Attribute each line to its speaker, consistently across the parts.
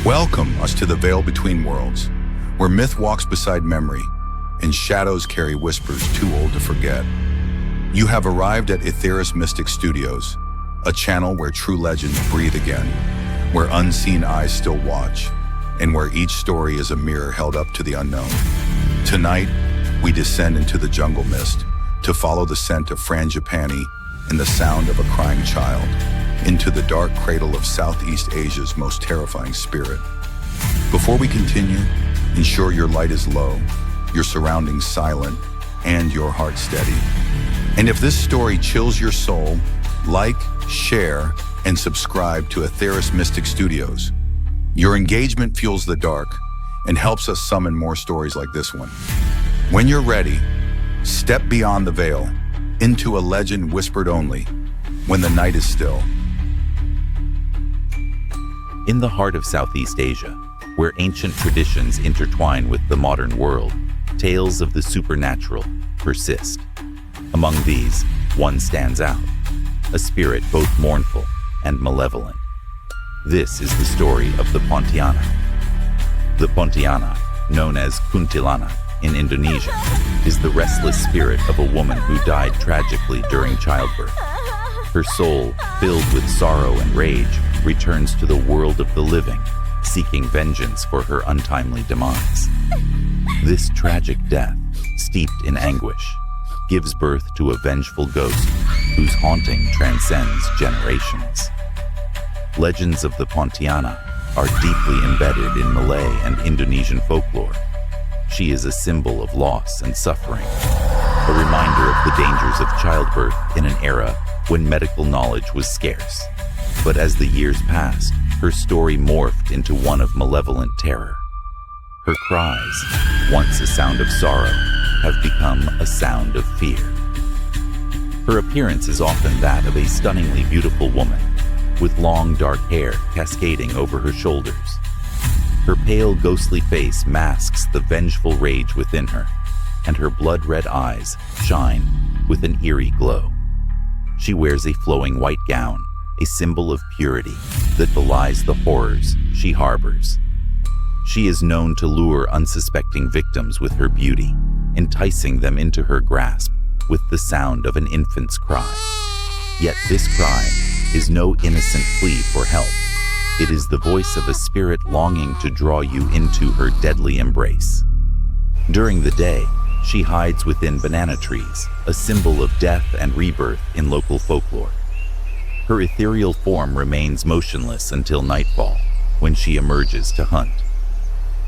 Speaker 1: Welcome us to the veil between worlds, where myth walks beside memory and shadows carry whispers too old to forget. You have arrived at Aetheris Mystic Studios, a channel where true legends breathe again, where unseen eyes still watch, and where each story is a mirror held up to the unknown. Tonight, we descend into the jungle mist to follow the scent of frangipani and the sound of a crying child into the dark cradle of Southeast Asia's most terrifying spirit. Before we continue, ensure your light is low, your surroundings silent, and your heart steady. And if this story chills your soul, like, share, and subscribe to Aetheris Mystic Studios. Your engagement fuels the dark and helps us summon more stories like this one. When you're ready, step beyond the veil into a legend whispered only when the night is still.
Speaker 2: In the heart of Southeast Asia, where ancient traditions intertwine with the modern world, tales of the supernatural persist. Among these, one stands out, a spirit both mournful and malevolent. This is the story of the Pontianak. The Pontianak, known as kuntilanak in Indonesia, is the restless spirit of a woman who died tragically during childbirth. Her soul, filled with sorrow and rage, returns to the world of the living, seeking vengeance for her untimely demise. This tragic death, steeped in anguish, gives birth to a vengeful ghost whose haunting transcends generations. Legends of the Pontianak are deeply embedded in Malay and Indonesian folklore. She is a symbol of loss and suffering, a reminder of the dangers of childbirth in an era when medical knowledge was scarce. But as the years passed, her story morphed into one of malevolent terror. Her cries, once a sound of sorrow, have become a sound of fear. Her appearance is often that of a stunningly beautiful woman, with long dark hair cascading over her shoulders. Her pale, ghostly face masks the vengeful rage within her, and her blood-red eyes shine with an eerie glow. She wears a flowing white gown, a symbol of purity that belies the horrors she harbors. She is known to lure unsuspecting victims with her beauty, enticing them into her grasp with the sound of an infant's cry. Yet this cry is no innocent plea for help. It is the voice of a spirit longing to draw you into her deadly embrace. During the day, she hides within banana trees, a symbol of death and rebirth in local folklore. Her ethereal form remains motionless until nightfall, when she emerges to hunt.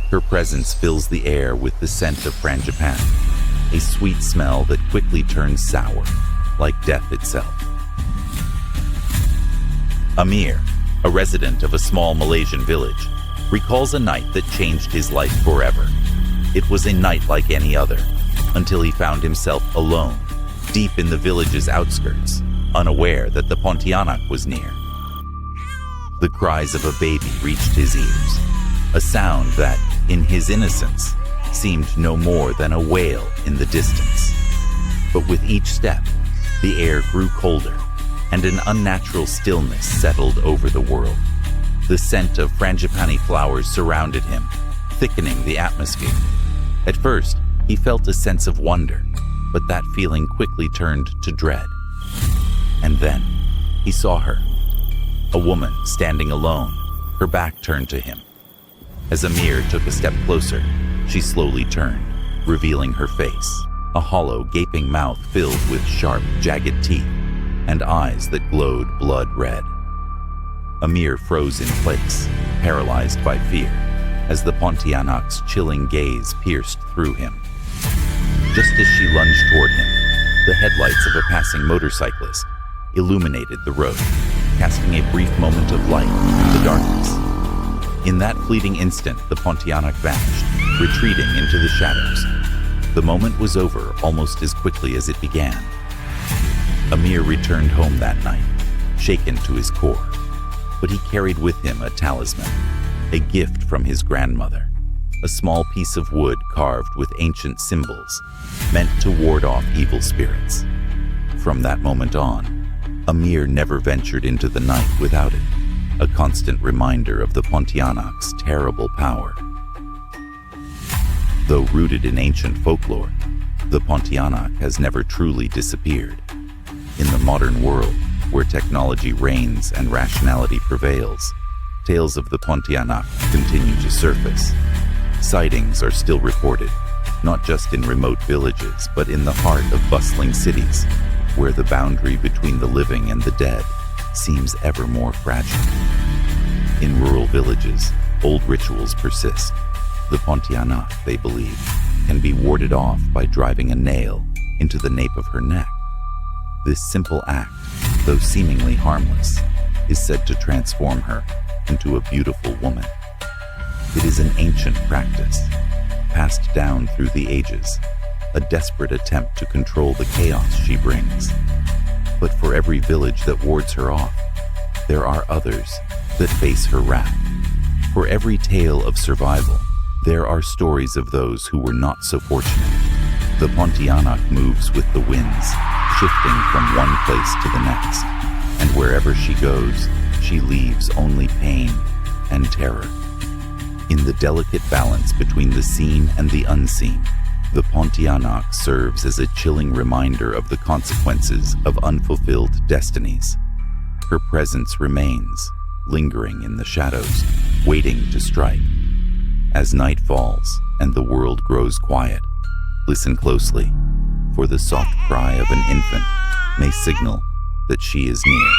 Speaker 2: Her presence fills the air with the scent of frangipani, a sweet smell that quickly turns sour, like death itself. Amir, a resident of a small Malaysian village, recalls a night that changed his life forever. It was a night like any other, until he found himself alone, deep in the village's outskirts, unaware that the Pontianak was near. The cries of a baby reached his ears, a sound that, in his innocence, seemed no more than a wail in the distance. But with each step, the air grew colder, and an unnatural stillness settled over the world. The scent of frangipani flowers surrounded him, thickening the atmosphere. At first, he felt a sense of wonder, but that feeling quickly turned to dread. And then, he saw her, a woman standing alone, her back turned to him. As Amir took a step closer, she slowly turned, revealing her face, a hollow, gaping mouth filled with sharp, jagged teeth, and eyes that glowed blood red. Amir froze in place, paralyzed by fear, as the Pontianak's chilling gaze pierced through him. Just as she lunged toward him, the headlights of a passing motorcyclist illuminated the road, casting a brief moment of light through the darkness. In that fleeting instant, the Pontianak vanished, retreating into the shadows. The moment was over almost as quickly as it began. Amir returned home that night, shaken to his core, but he carried with him a talisman, a gift from his grandmother, a small piece of wood carved with ancient symbols, meant to ward off evil spirits. From that moment on, Amir never ventured into the night without it. a constant reminder of the Pontianak's terrible power. Though rooted in ancient folklore, the Pontianak has never truly disappeared. In the modern world, where technology reigns and rationality prevails, tales of the Pontianak continue to surface. Sightings are still reported, not just in remote villages, but in the heart of bustling cities, where the boundary between the living and the dead seems ever more fragile. In rural villages, old rituals persist. The Pontianak, they believe, can be warded off by driving a nail into the nape of her neck. This simple act, though seemingly harmless, is said to transform her into a beautiful woman. It is an ancient practice, passed down through the ages, a desperate attempt to control the chaos she brings. But for every village that wards her off, there are others that face her wrath. For every tale of survival, there are stories of those who were not so fortunate. The Pontianak moves with the winds, shifting from one place to the next, and wherever she goes, she leaves only pain and terror. In the delicate balance between the seen and the unseen, the Pontianak serves as a chilling reminder of the consequences of unfulfilled destinies. Her presence remains, lingering in the shadows, waiting to strike. As night falls and the world grows quiet, listen closely, for the soft cry of an infant may signal that she is near.